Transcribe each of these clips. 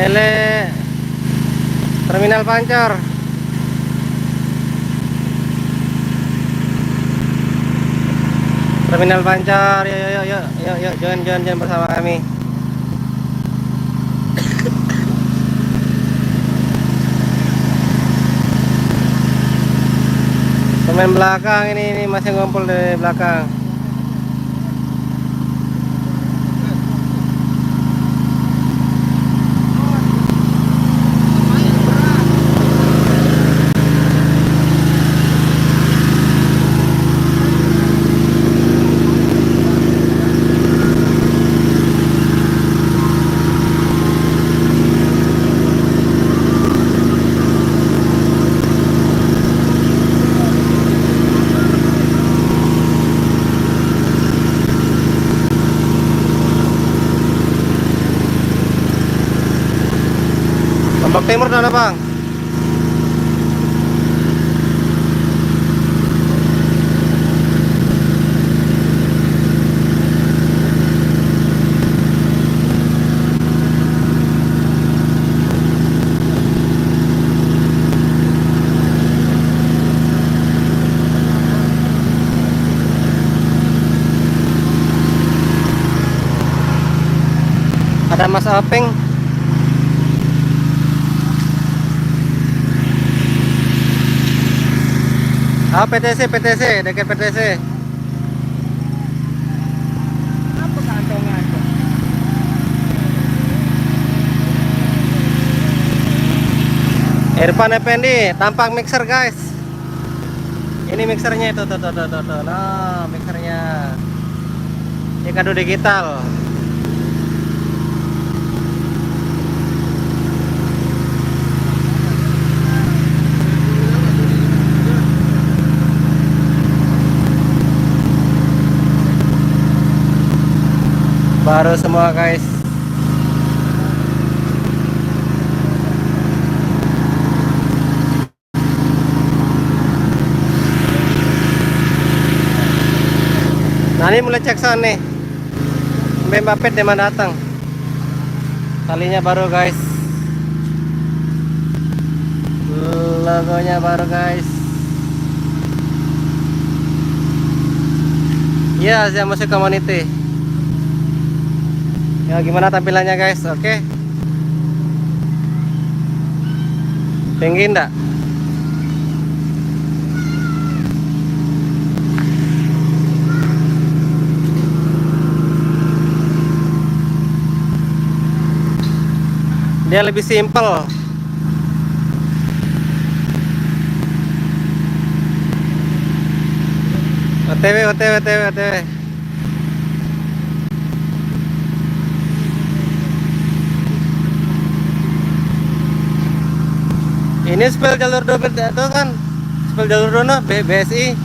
Ele Terminal Pancor. Terminal Pancor, yuk, join bersama kami. Pemain belakang ini masih ngumpul di belakang. Lombok Timur mana bang? Ada Mas Aping. Ah, PTC, dekat PTC. Apa kantongan? Irfan Effendi, tampak mixer guys. Ini mixernya itu, tuh. Nah, mixernya. Ini kado digital. Baru semua guys. Nah ini mulai cek sound nih. Mbappe teman datang. Talinya baru guys. Logonya baru guys. Ya, Asia Musik Community. Ya gimana tampilannya guys, oke? Tinggi enggak? Dia lebih simple. OTW. Ini spell jalur dobel itu kan, spell jalur dono BSI,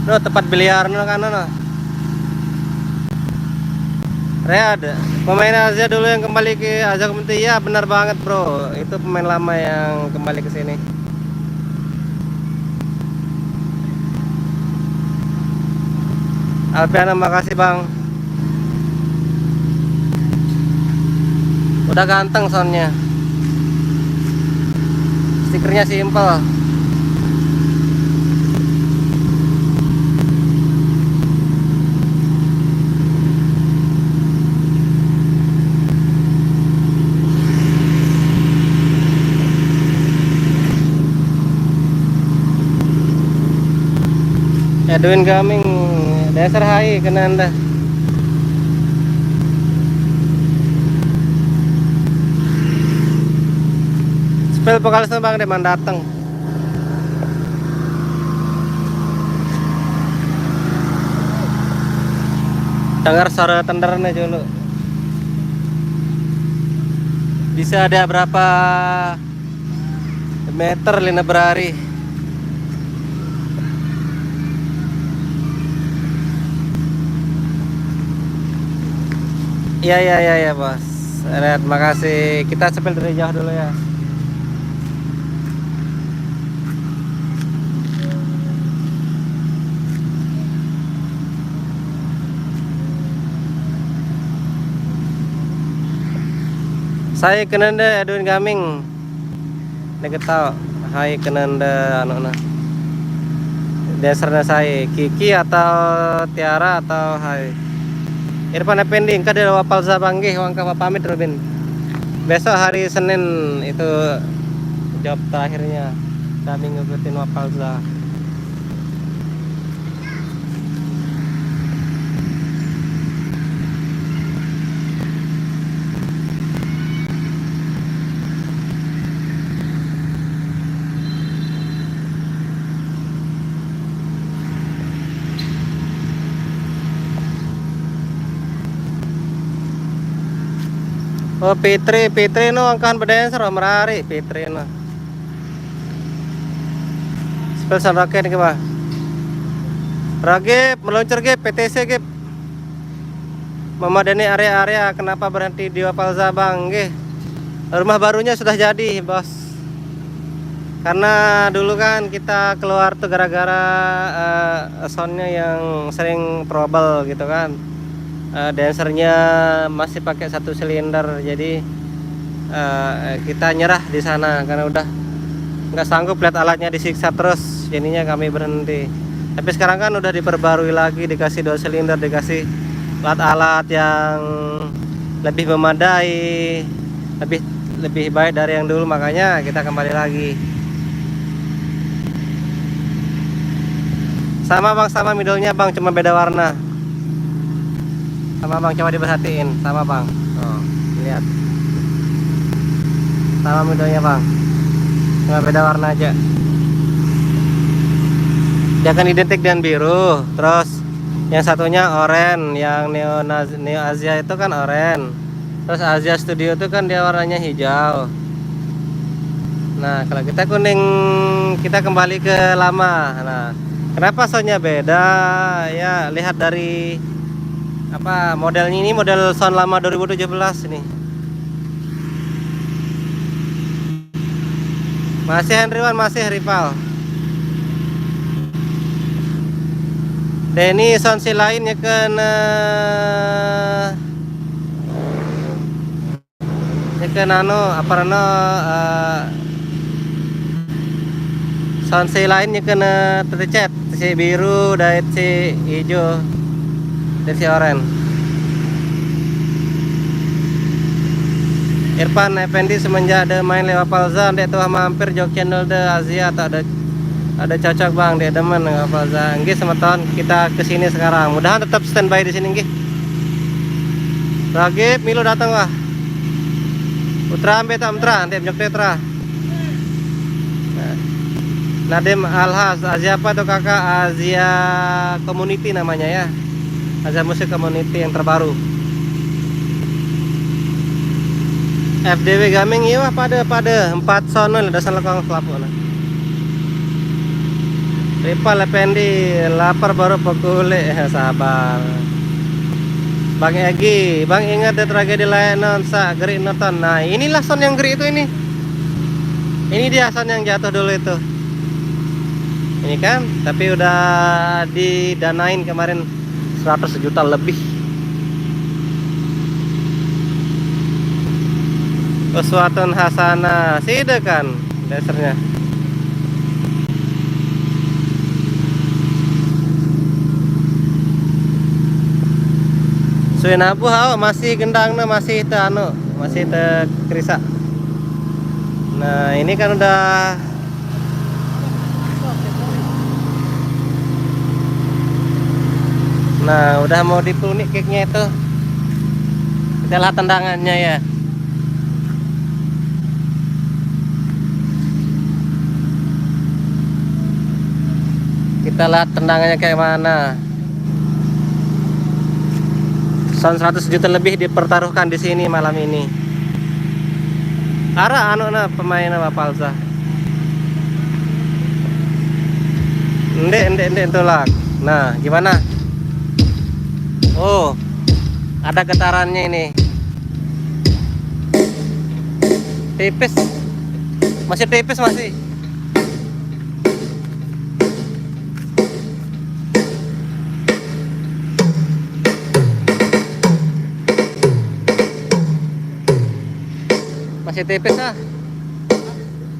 no tempat biliar no kan no. Riyad, pemain Asia dulu yang kembali ke Asia Community, ya benar banget bro, itu pemain lama yang kembali ke sini. Alpiana, makasih bang. Udah ganteng soundnya. Stikernya simple. Edwin Gaming, dasar hai kena anda. Spell vokalis bang Deman datang. Dengar suara tendernya dulu. Bisa ada berapa meter lina berari. Iya bos. Red, makasih. Kita sepel dari jauh dulu ya. Saya kenanda Edwin Gaming. Nek tahu, hai kenanda anu na. Dasarnya saya Kiki atau Tiara atau hai. Irfan Effendi engka di Wapal Zabangge wangka pamit Robin. Besok hari Senin itu job terakhirnya kami ngikutin Wapalza. Oh P3 no angkahan berdancer merari P3 no. Spesial roket ke bah. Ragip meluncur gip PTC gip. Memadani area-area kenapa berhenti di Wapal Zabang nggih. Rumah barunya sudah jadi, Bos. Karena dulu kan kita keluar tuh gara-gara soundnya yang sering trouble gitu kan. Dancernya masih pakai 1 silinder, jadi kita nyerah di sana karena udah nggak sanggup lihat alatnya disiksa terus, jadinya kami berhenti. Tapi sekarang kan udah diperbarui lagi, dikasih 2 silinder, dikasih alat-alat yang lebih memadai, lebih baik dari yang dulu, makanya kita kembali lagi. Sama bang, sama middle-nya bang, cuma beda warna. Sama bang, coba diperhatiin, sama bang. Oh, lihat. Sama middle-nya bang, cuma beda warna aja. Dia kan identik dengan biru, terus yang satunya oranye, yang Neo Asia itu kan oranye. Terus Asia Studio itu kan dia warnanya hijau. Nah, kalau kita kuning, kita kembali ke lama. Nah, kenapa soundnya beda? Ya, lihat dari apa modelnya, ini model sound lama 2017 ini. Masih Henrywan, masih rival. Dan ini sound si lainnya kena apa sound si lainnya kena tercet, si biru dan si hijau dan si oranye. Irfan Effendi semenjak ada main lewat Palza dek tuh mampir jog channel de Asia atau ada cocok bang dek demen lewat Palza. Nggih sama tahun kita kesini sekarang. Mudahan tetap standby di sini nggih. Ragip Milo datang wah. Putra ambe tak putra, dek jog tetra. Nadim Alhas, Asia apa tuh kakak? Asia Community namanya ya. Asia Musik Community yang terbaru. FDW Gaming iya pada 4 sono dasar lekong kelapuk nah. Rival Effendi lapar baru pekule sabar. Bang Egi, Bang ingat ada tragedi layanan sa gerik nonton. Nah, inilah sound yang gerik itu ini. Ini dia sound yang jatuh dulu itu. Ini kan, tapi udah didanain kemarin 100 juta lebih. Uswatun Hasanah, sida kan dasarnya. Suinabu hao masih gendangna, masih masih kerisa. Nah, ini kan udah mau dipunik cake-nya itu. Kita lihat tendangannya ya. Kita lihat tendangannya kayak mana. Sound 100 juta lebih dipertaruhkan di sini malam ini. Ara pemain apa Palza. Ndek tolak. Nah, gimana? Oh, ada getarannya ini. Tipis. Masih tipis masih. Masih tipis ah.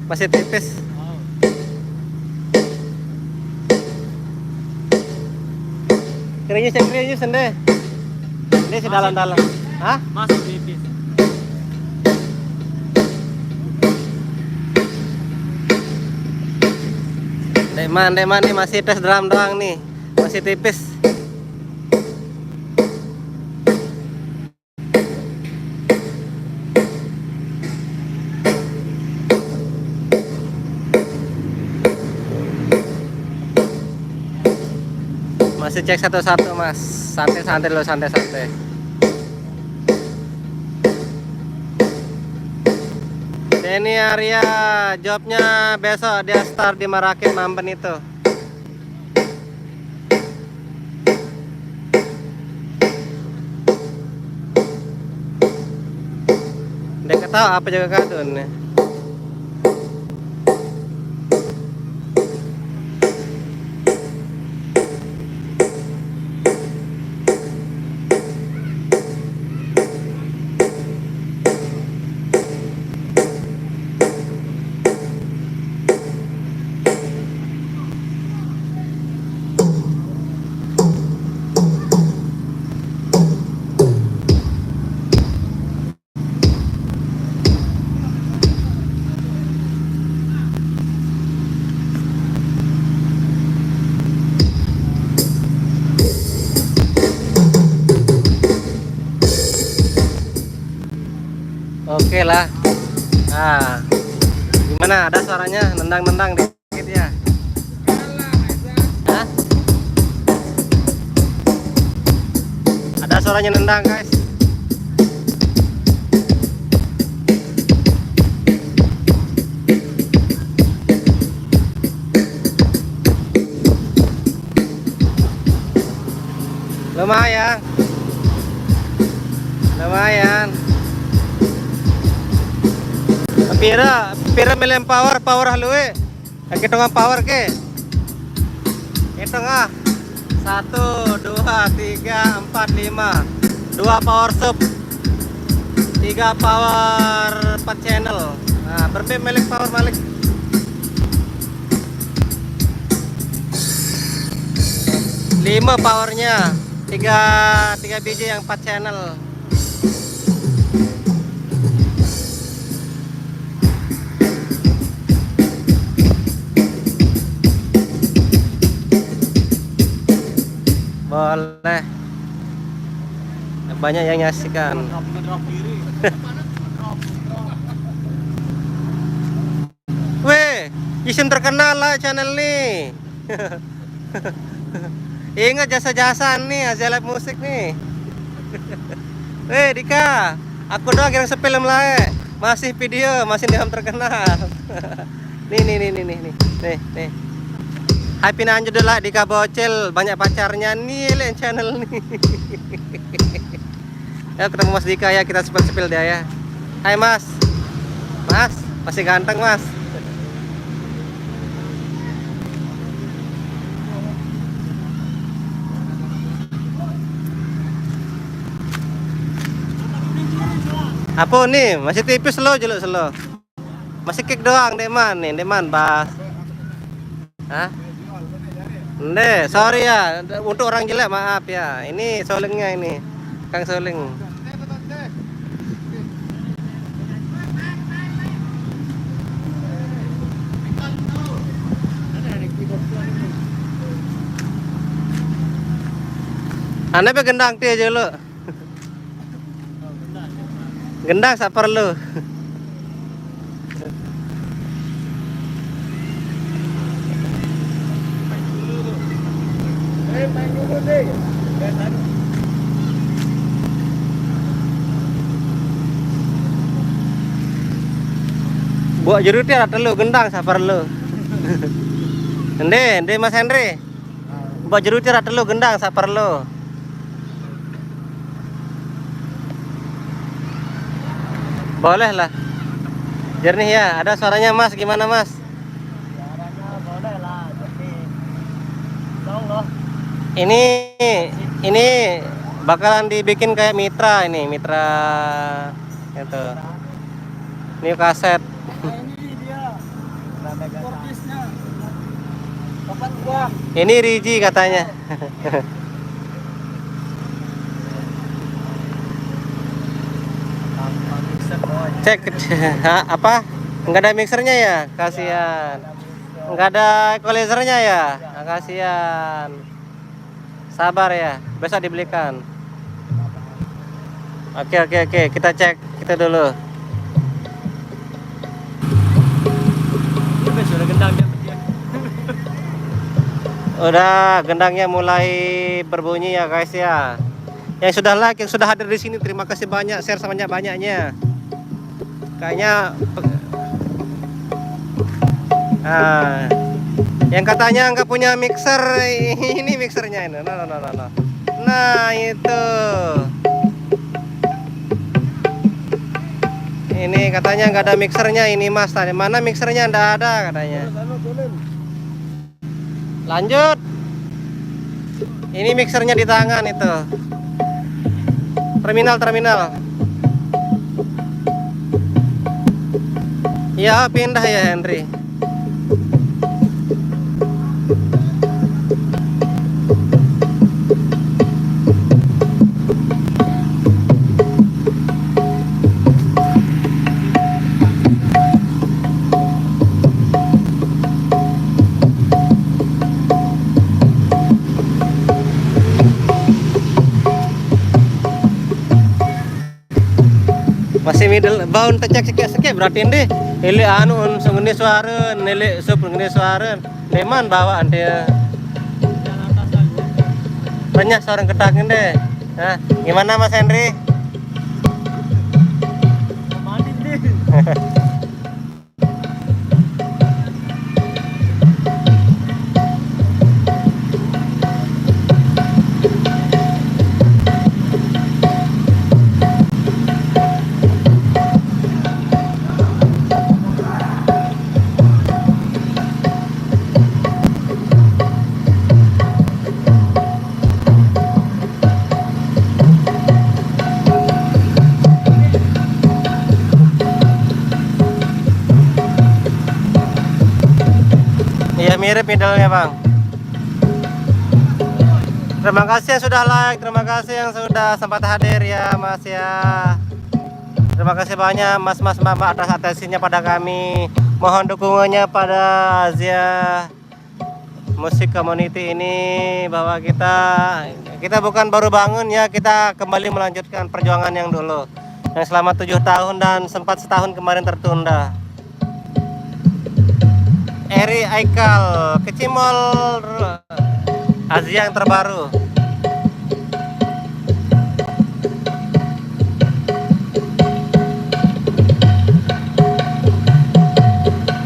Masih tipis. Oh. Krinyus deh. Ini si dalam-dalam. Hah? Masih tipis. Deman nih masih tes drum doang nih. Masih tipis. Masih cek satu-satu mas. Santai-santai dulu, santai-santai. Denny Arya, jobnya besok dia start di Marakit Mamben itu. Dia ketawa apa juga kadun nih. Oke lah. Nah, gimana? Ada suaranya nendang-nendang dikit ya? Hah? Ada suaranya nendang guys. Lumayan. Lumayan. Pira million power halue. Hitung power ke. Hitung ah. 1 2 3 4 5. 2 power sub. 3 power 4 channel. Nah, berapa milik power balik? 5 powernya. 3 biji yang 4 channel. Boleh. Banyak yang nyaksikan. Weh, isim terkenal lah channel nih. Ingat jasa-jasa nih, Azia Live Musik nih. Weh, Dika, aku doang yang sepilem lah. Masih video, masih diam terkenal. Nih. Hai pinanjo dulu Dika Bocil, banyak pacarnya nih lihat channel nih. Ya ketemu Mas Dika ya, kita sepil dia ya. Hai Mas. Mas, masih ganteng Mas. Apa nih? Masih tipis lo, jeluk selo. Masih kick doang, Deman nih, Deman bas. Hah? Nde, sorry ya, untuk orang jelek maaf ya. Ini solingnya ini, Kang Soling. Anda be gendang ti aja lo. Gendang sak perlu. Buat jeruk dia ada lu gendang sabar lu. Ende Mas Henry. Buat jeruk dia ada lu gendang sabar lu. Boleh lah. Jernih ya. Ada suaranya Mas, gimana Mas? Suaranya boleh lah, jadi dong loh. Ini bakalan dibikin kayak mitra ini, mitra itu. New kaset. Nah, ini dia. Portisnya. Kapan gua? Ini Riji katanya. Tanpa mixer boy. Cek Hah, apa? Enggak ada mixernya ya? Kasihan. Enggak ada equalizernya ya? Ah, kasihan. Sabar ya, besok dibelikan. Oke, kita cek kita dulu. Ini sudah gendang dia. Udah gendangnya mulai berbunyi ya guys ya. Yang sudah like, yang sudah hadir di sini, terima kasih banyak, share sebanyak-banyaknya. Kayaknya yang katanya nggak punya mixer, ini mixernya ini. No. Nah itu, ini katanya nggak ada mixernya ini mas. Tadi mana mixernya? Nggak ada katanya. Lanjut. Ini mixernya di tangan itu. Terminal. Ya pindah ya Henry. Masih middle bound tecek sekek berarti deh. Ini anu sungguh suara, nilai sungguh suara. Leman bawaan dia. Banyak seorang ketangin deh. Nah, gimana Mas Henry? Mandi deh. Iya mirip middle-nya bang. Terima kasih yang sudah like, terima kasih yang sudah sempat hadir ya mas ya. Terima kasih banyak mas-mas mbak atas atensinya pada kami. Mohon dukungannya pada Asia Musik Community ini, bahwa kita bukan baru bangun ya, kita kembali melanjutkan perjuangan yang dulu yang selama 7 tahun dan sempat setahun kemarin tertunda. Eri Aikal, Kecimol Asia yang terbaru.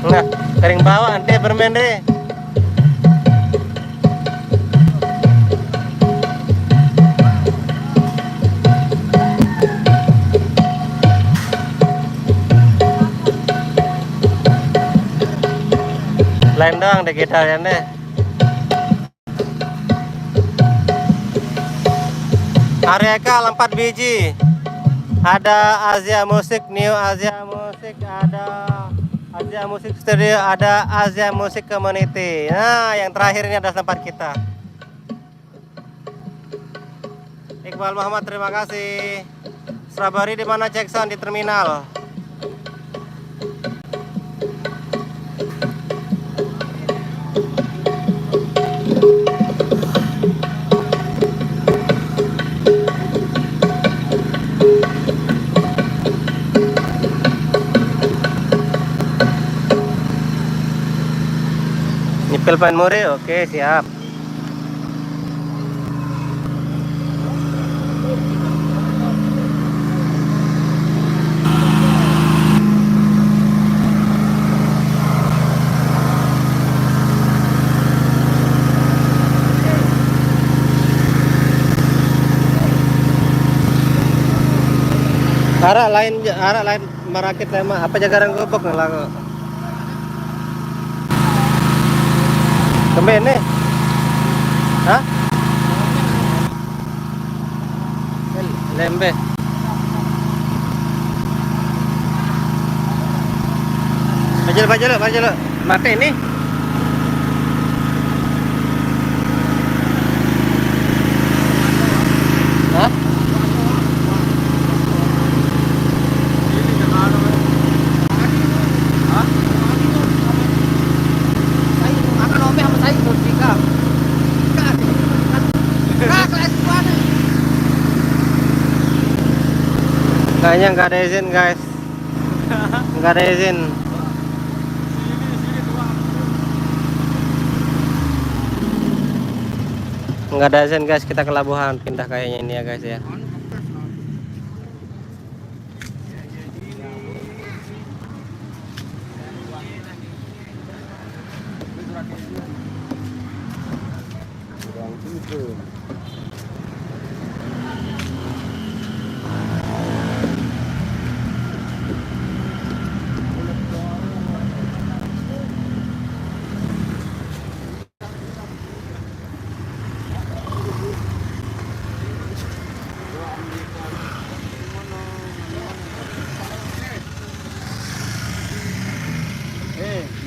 Nah, kering bawa nanti bermain deh. Lain doang deh kita ya deh. Arieka 4 biji. Ada Asia Musik, New Asia Musik, ada Asia Musik Studio, ada Asia Musik Community. Nah, yang terakhir ini adalah tempat kita. Iqbal Muhammad, terima kasih. Strawberry di mana Jackson di terminal. Nyepil Pan Muri, oke siap. Arah lain merakit tema apa jagaran gobok lah kok. Kemben nih. Hah? Lembe. Maju dulu. Mati ini. Hah? Ini jangan ada. Hah? Saya akan omeh sama saya Murdika. Kelas mana? Kayaknya nggak ada izin guys. Nggak ada izin. Nggak ada izin guys, kita ke Labuhan pindah kayaknya ini ya guys ya.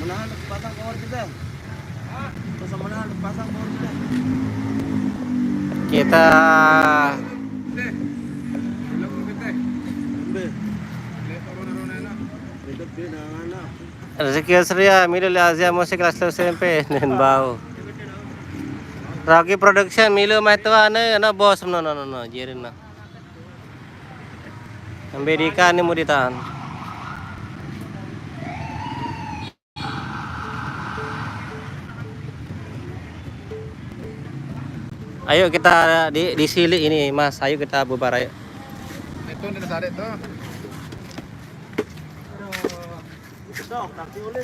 Menahan pasang power kita. Masa menahan pasang power kita. Kita rezeki Surya Milu Azia musik kelas SMP nen bau. Rocky Production Milu mah itu na bos no jirin na. Amerika ni mau ditahan. Ayo kita di sili ini Mas, ayo kita bubar ayo. Itu nih sare tuh. Aduh. Sok, kaki ulin.